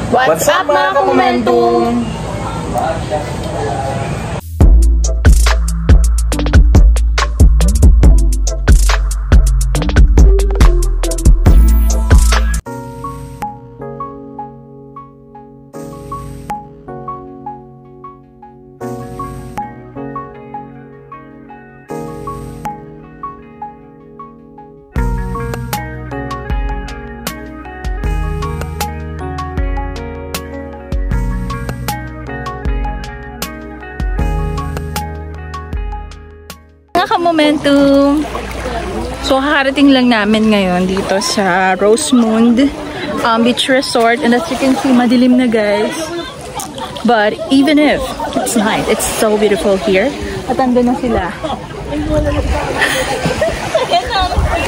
What's up mga ka-momentum? Momentum. So, kakarating lang namin ngayon dito sa Rosemound Beach Resort. And as you can see, madilim na guys. But even if it's night, it's so beautiful here. At ando na sila.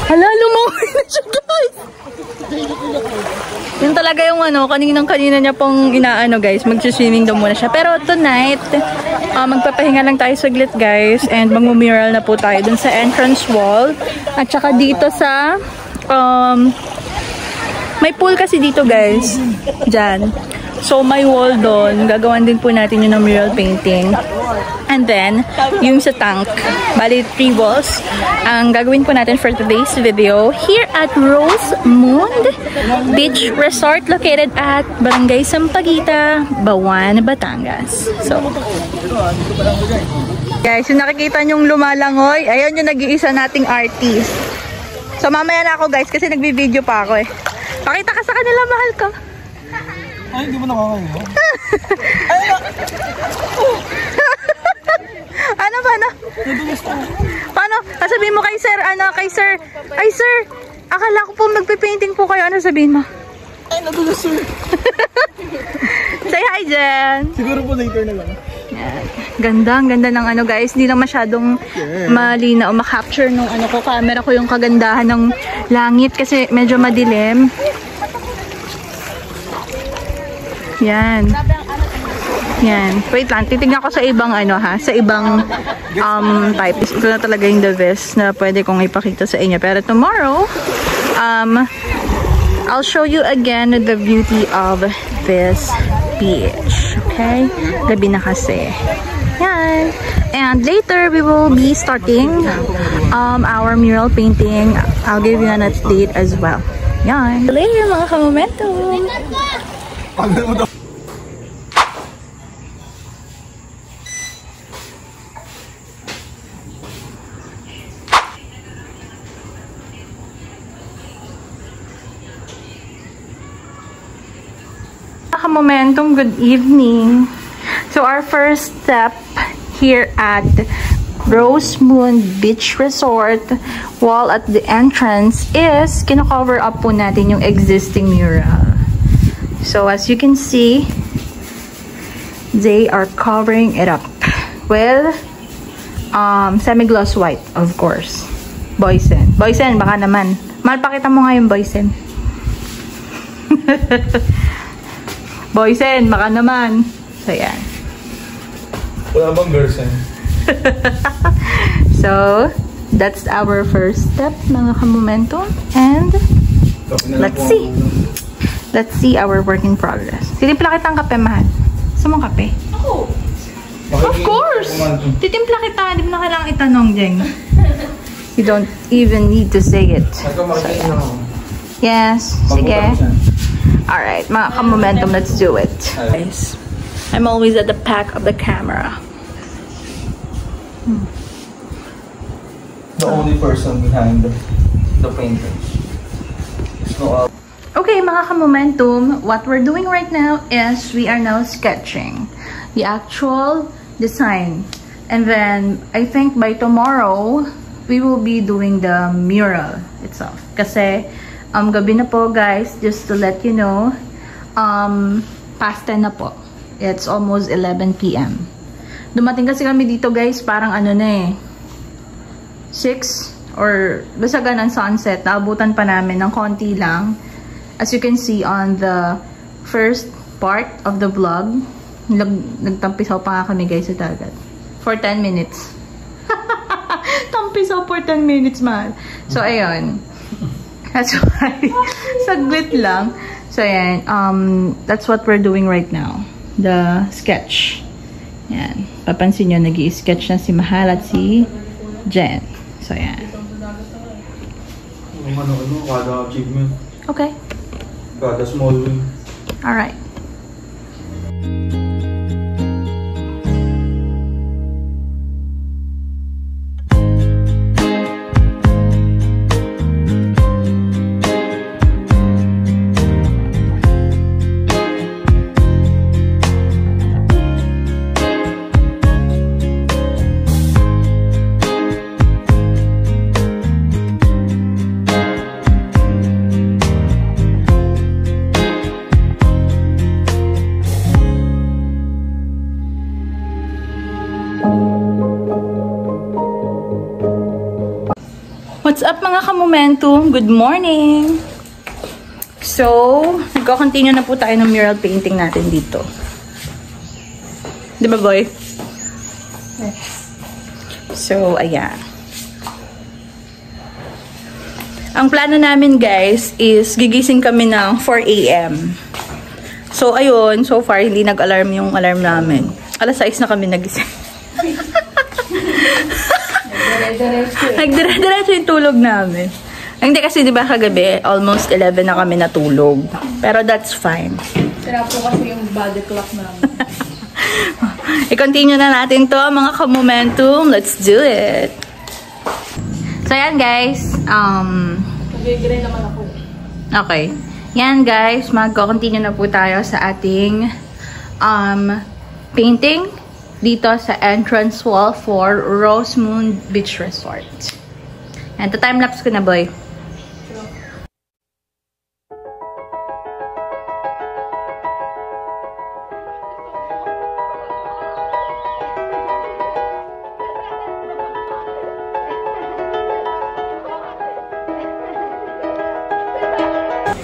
Hala, lumangoy na siya guys! Yun talaga yung ano, kaninang-kanina niya pong inaano guys, mag-swimming daw muna siya. Pero tonight, magpapahinga lang tayo saglit guys, and mag-mural na po tayo dun sa entrance wall. At saka dito sa, may pool kasi dito guys, dyan. So may wall doon, gagawan din po natin yun ng mural painting. And then, yung sa tank, bali 3 walls, ang gagawin po natin for today's video here at Rosemound Beach Resort located at Barangay Sampaguita, Bawan, Batangas. So, guys, yung nakikita nyong lumalangoy, ayun yung nag-iisa nating artist. So, mamaya na ako guys kasi nagbi-video pa ako eh. Pakita ka sa kanila, mahal ka. Ay, hindi mo nakakayo. Ano ba na? Paano? Sabihin mo kay sir, kay sir. Ay sir, akala ko po magpe-painting po kayo. Ano sabihin mo? Ay, nadulas sir. Say hi Jen. Siguro po later na lang. Yan. Ganda, ang ganda ng ano guys. Hindi lang masyadong malinaw o makapture nung ano ko, camera ko yung kagandahan ng langit kasi medyo madilim. Yan. Yan. Wait lang, titignan ko sa ibang ano ha, sa ibang type. Ito na talaga yung the best na pwede kong ipakita sa inyo. Pero tomorrow, I'll show you again the beauty of this beach. Okay? Gabi na kasi. Yan. And later, we will be starting our mural painting. I'll give you an update as well. Yan. Later mga ka-momentum. Momentum, good evening. So our first step here at Rosemound Beach Resort wall at the entrance is kino-cover up po natin yung existing mural. So as you can see, they are covering it up with semi-gloss white, of course. Boysen. Boysen, baka naman. Malpakita mo nga yung Boysen. Boysen, baka naman. So, yan. Wala bang girlsen? So, that's our first step, mga ka-momentum. And, let's see. Let's see our work in progress. Titimpla kitang kape, mahal. Gusto mong kape? Ako. Of course! Titimpla kita. Hindi mo na kailangan itanong, Jeng. You don't even need to say it. So, yes. Sige. Alright, mga ka-momentum, let's do it. Guys, I'm always at the back of the camera. The only person behind the painting. Okay, mga ka-momentum, what we're doing right now is we are now sketching the actual design. And then, I think by tomorrow, we will be doing the mural itself. Kasi, gabi na po guys, just to let you know, past 10 na po. It's almost 11 PM. Dumating kasi kami dito guys, parang ano na eh, 6 or basta ganun sunset. Naabutan pa namin ng konti lang. As you can see on the first part of the vlog, nagtampisaw pa nga kami guys sa dagat. For 10 minutes. Tampisaw for 10 minutes man. So ayun. That's why, saglit lang. So, yan. That's what we're doing right now. The sketch. Yan. Papansin nyo, nag-i-sketch na si Mahal at si Jen. So, yan. Kada achievement. Okay. Kada small win. Alright. What's up mga ka-momentum? Good morning! So, nagko-continue na po tayo ng mural painting natin dito. Di ba, boy? Yes. So, ayan. Ang plano namin, guys, is gigising kami ng 4 a.m. So, ayun. So far, hindi nag-alarm yung alarm namin. Alas 6 na kami nagising. Nagdire-diretso yung tulog namin. Hindi kasi, di ba, kagabi, almost 11 na kami natulog. Pero that's fine. Sira po kasi yung body clock namin. I-continue na natin to, mga ka-momentum. Let's do it. So, yan, guys. Nag-gray naman ako. Okay. Yan, guys. Mag-continue na po tayo sa ating painting dito sa entrance wall for Rosemoon Beach Resort. And time-lapse ko na, boy.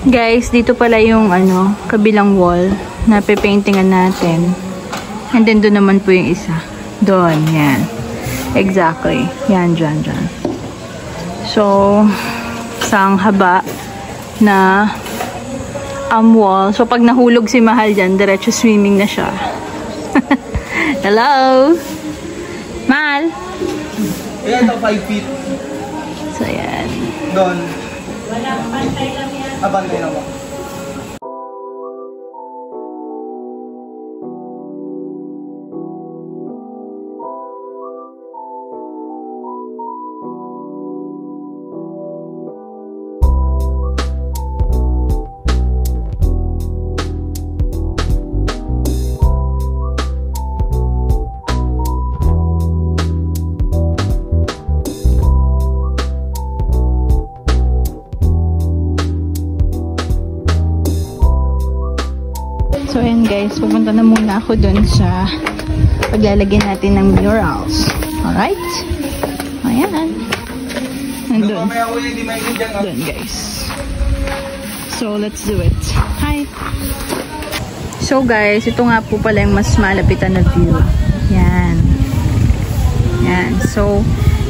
Guys, dito pala yung kabilang wall na pe-paintingan natin. And then doon naman po yung isa. Doon, yan. Exactly. Yan, dyan. So, isang haba na wall. So, pag nahulog si Mahal dyan, diretso swimming na siya. Hello? Mahal? Ayan, 5 feet. So, yan. Doon. Bantay lang mo. So, ayan guys, pupunta na muna ako dun sa paglalagyan natin ng murals. Alright? Ayan. Nandun. Dun guys. So, let's do it. Hi! So guys, ito nga po pala yung mas malapitan na view. Yan. Yan. So,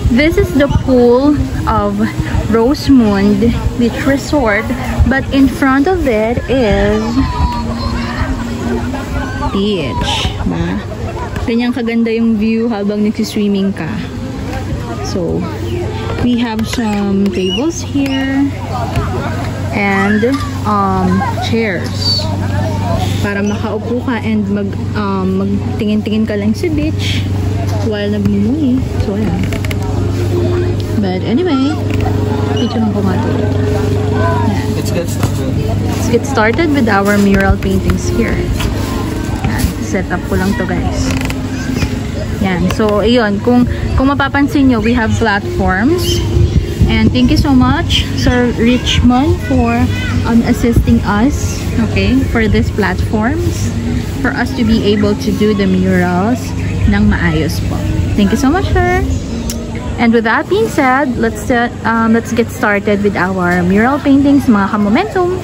this is the pool of Rosemoon Beach Resort. But in front of it is beach. Ganyang kaganda yung view habang nagsiswimming ka. So, we have some tables here and chairs para makaupo ka and magtingin-tingin ka lang sa beach while nagmumuni. So, ayan. But anyway, picture lang ko nga ito. Let's get started. Let's get started with our mural paintings here. Yan, set up ko lang to guys. Yan, so ayun, kung mapapansin nyo, we have platforms. And thank you so much, Sir Richmond, for assisting us, okay, for these platforms, for us to be able to do the murals ng maayos po. Thank you so much, sir. And with that being said, let's get started with our mural paintings, mga ka-momentum.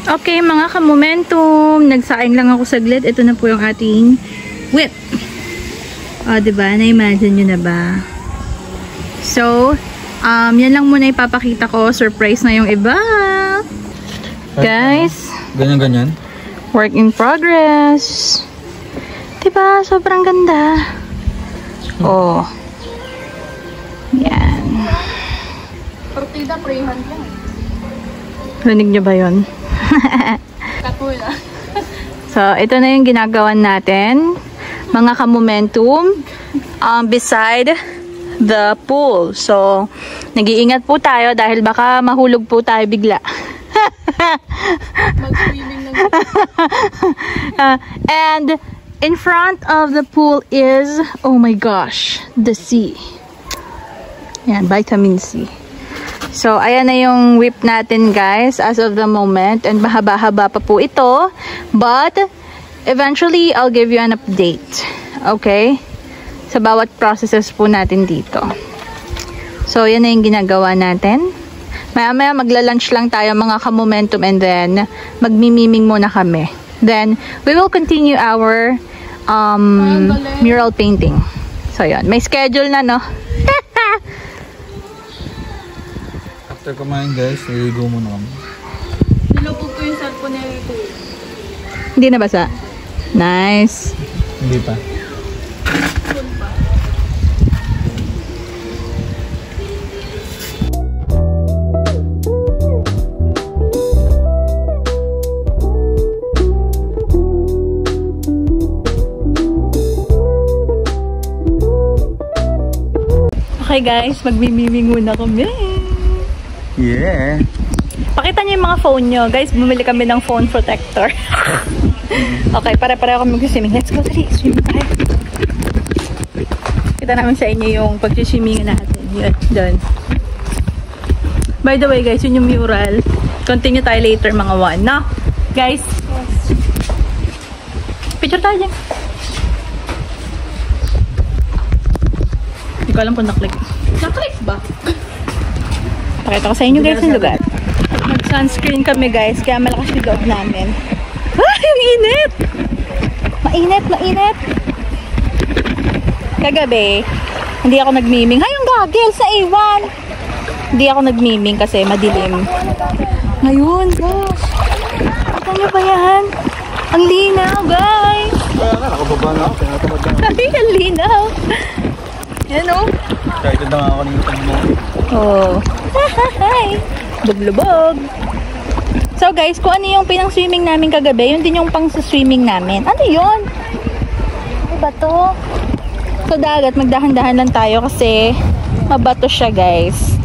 Okay, mga ka-momentum, nagsaing lang ako saglit. Ito na po yung ating whip. O, diba? Na-imagine nyo na ba? So, yan lang muna ipapakita ko. Surprise na yung iba. Guys. Ganyan-ganyan. Work in progress. Diba? Sobrang ganda. Oh. Yan. Partida, prehand yan. Rinig nyo ba yun? Katula. So, ito na yung ginagawa natin. Mga ka-momentum. Beside the pool. So, nag-iingat po tayo dahil baka mahulog po tayo bigla. Mag-swimming ng and in front of the pool is, oh my gosh, the sea. Yan, vitamin C. So, ayan na yung whip natin, guys, as of the moment. And mahaba-haba pa po ito. But, eventually, I'll give you an update. Okay? Sa bawat processes po natin dito. So, yan na yung ginagawa natin. Maya-maya magla-lunch lang tayo mga ka-momentum and then magmimiming muna kami. Then, we will continue our mural painting. So, yun. May schedule na, no? After kumain guys, niligo muna kami. nilubog ko yung cellphone na ito. Hindi nabasa? Nice. Hindi pa. Okay guys, magmimiming muna kami. Yeah. Pakita niyo yung mga phone nyo. Guys, bumili kami ng phone protector. Okay, pare-pareho kami mag-swimming. Let's go, dali. Swimming tayo. Kita namin sa inyo yung pag-swimming natin. Yun, dun. By the way guys, yun yung mural. Continue tayo later mga 1, no? Guys? Picture tayo dyan. Hindi ko alam kung naklik. Naklik ba? Pakita ko sa inyo guys yung lugar. Nag-sunscreen kami guys, kaya malakas yung loob namin. Ah, yung init! Mainit, mainit! Kagabi, hindi ako nagmiming. Hay, yung goggles na iwan! Hindi ako nagmiming kasi madilim. Ngayon, gosh! Kita nyo ba yan? Ang linaw, guys! Kaya nga, nakababa na ako. Tinatamad na ako. Ay, ang linaw! Yan o. Kahit na nga ako ng utang mo. Oh. Hi! Buglubog. So guys, kung ano yung pinang-swimming namin kagabi, yun din yung pang-swimming namin. Ano yun? Ano ba to? So dagat, magdahan-dahan lang tayo kasi mabato siya guys.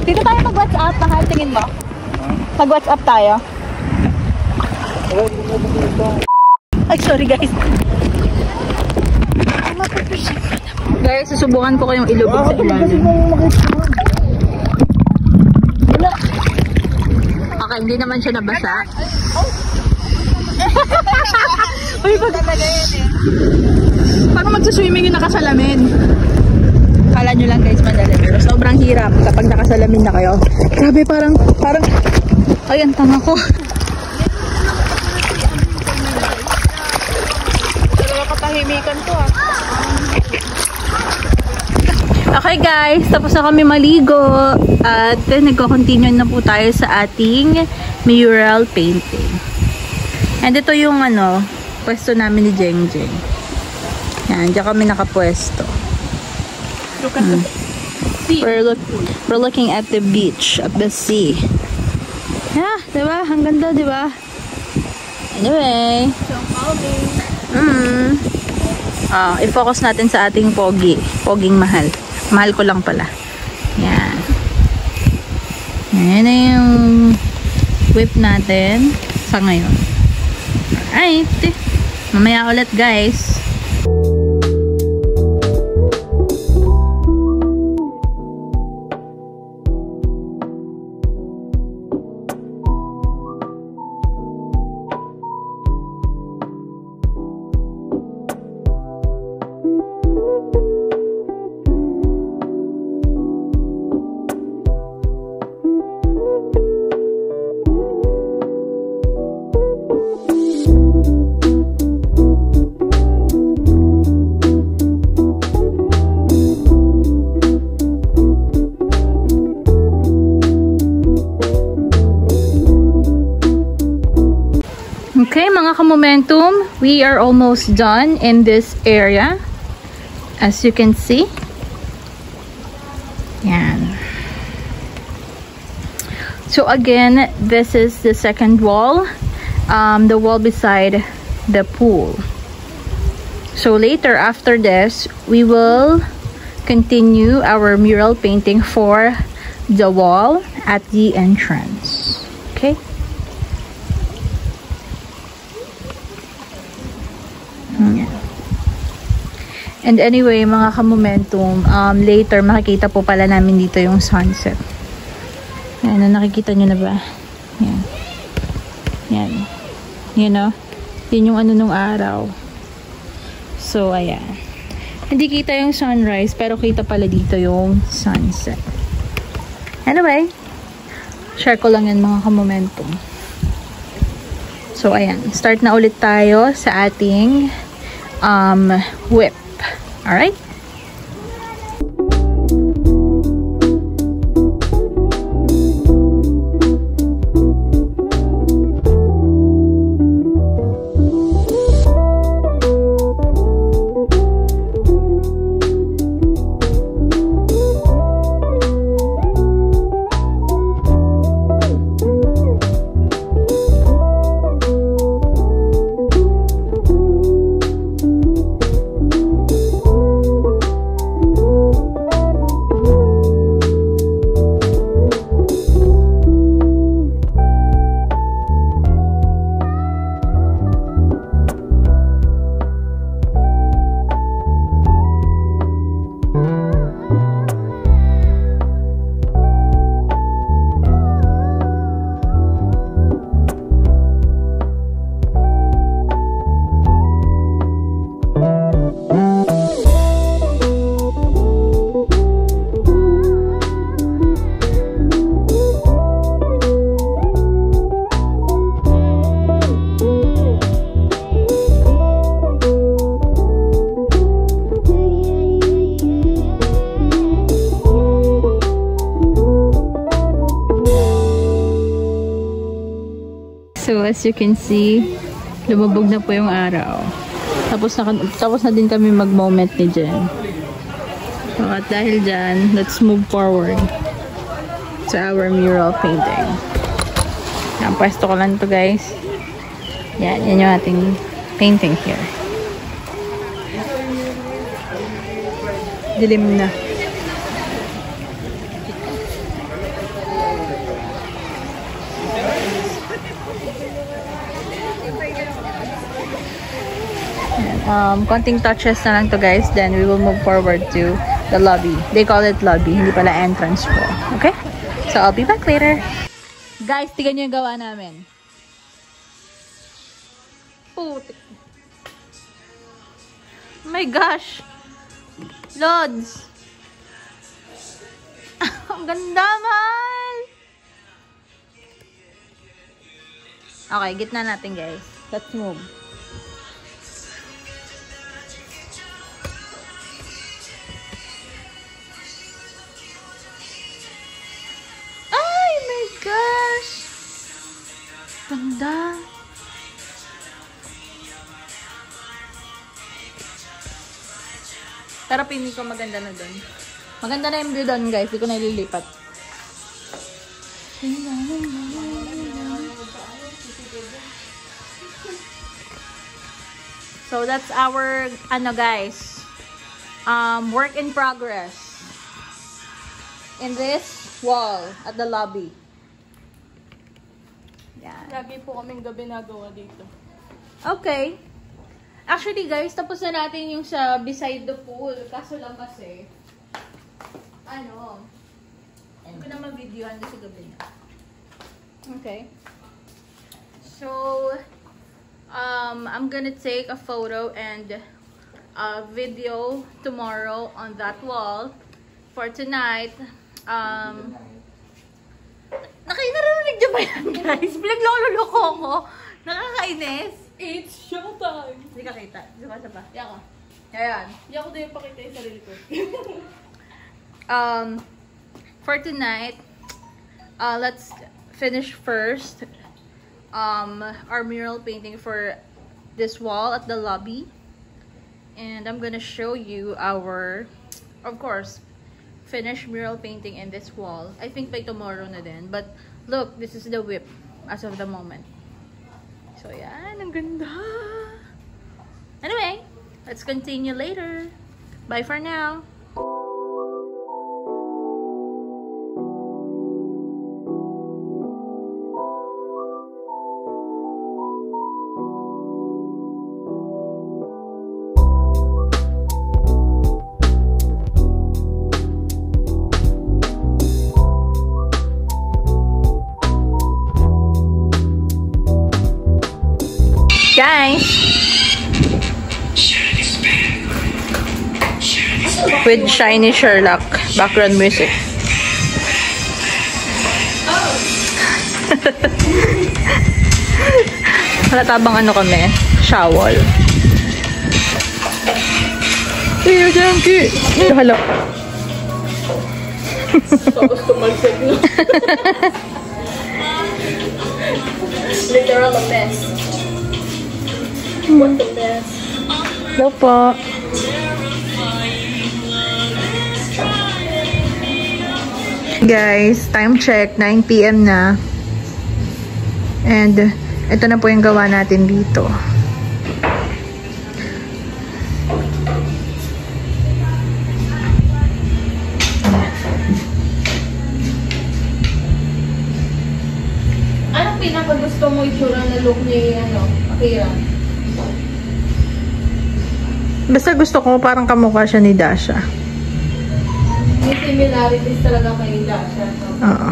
Dito tayo mag-WhatsApp, mahal, tingin mo? Mag-WhatsApp tayo. Ay, sorry guys. Guys, susubukan ko kayong ilubog sa ilalim. Okay, hindi naman siya nabasa. Uy, pag talaga yan eh. Paano magsaswimming yung nakasalamin? Kala nyo lang guys, madali. Pero sobrang hirap kapag nakasalamin na kayo. Grabe, parang, ayan, tanga ko. Katahimikan to ah. Okay guys, tapos na kami maligo at nagko-continue na po tayo sa ating mural painting. And ito yung pwesto namin ni Jeng Jeng. Yan, diyan kami nakapwesto. Look at the sea. We're looking at the beach of the sea. Yeah, diba? Ang ganda, diba? Anyway. I-focus natin sa ating pogi. Poging mahal. Mahal ko lang pala. Yan. Yan na yung whip natin sa ngayon. Alright. Mamaya ulit guys. mga ka-momentum, we are almost done in this area. As you can see. Yan. So again, this is the second wall. The wall beside the pool. So later, after this, we will continue our mural painting for the wall at the entrance. Okay? And anyway, mga ka-momentum, later makikita po pala namin dito yung sunset. Yan, nakikita nyo na ba? Yan. Yan. You know? Yun yung ano nung araw. So, ayan. Hindi kita yung sunrise, pero kita pala dito yung sunset. Anyway, share ko lang yan mga ka-momentum. So, ayan. Start na ulit tayo sa ating whip. Alright? So as you can see, lumubog na po yung araw. Tapos na din kami mag-moment ni Jen. So at dahil dyan, let's move forward to our mural painting. Yan, pwesto ko lang to guys. Yan yung ating painting here. Dilim na. Konting touches na lang to guys, then we will move forward to the lobby. They call it lobby, hindi pala entrance po. Okay? So I'll be back later. Guys, tignan nyo yung gawa namin. Putik. Oh my gosh. Lods. Ang ganda, mahal. Okay, gitna natin guys. Let's move. Gosh! Ganda! Pero pinig ko maganda na dun. Maganda na yung view dun guys. Di ko na ililipat. So that's our ano guys. Work in progress. In this wall at the lobby. Yan. Lagi po kaming gabi nagawa dito. Okay. Actually guys, tapos na natin yung sa beside the pool. Kaso lang kasi, ano, hindi ko na ma-videoan sa gabi na. Okay. So, I'm gonna take a photo and a video tomorrow on that wall. For tonight, nakinarinig niyo ba yan, guys? Pinagloloko ko. Nakakainis. It's showtime! Hindi ka kita. Isa pa. Yaka. Ayan. Yaka din yung pakita yung sarili ko. For tonight, let's finish first our mural painting for this wall at the lobby. And I'm gonna show you our, of course, finished mural painting in this wall. I think by tomorrow na din. But look, this is the whip as of the moment. So yan, ang ganda. Anyway, let's continue later. Bye for now. Guys, with Shiny Sherlock background music. Halatabang ano kami, shawl. Hello. Tapos tumalsik na. Literal a mess. What the mess? Hello po. Guys, time check, 9 PM na. And ito na po yung gawa natin dito. Anong pinakagusto mo itsura na look ni, Akira? Basta gusto ko parang kamukha siya ni Dasha. May similarities talaga kay Dasha. Oo.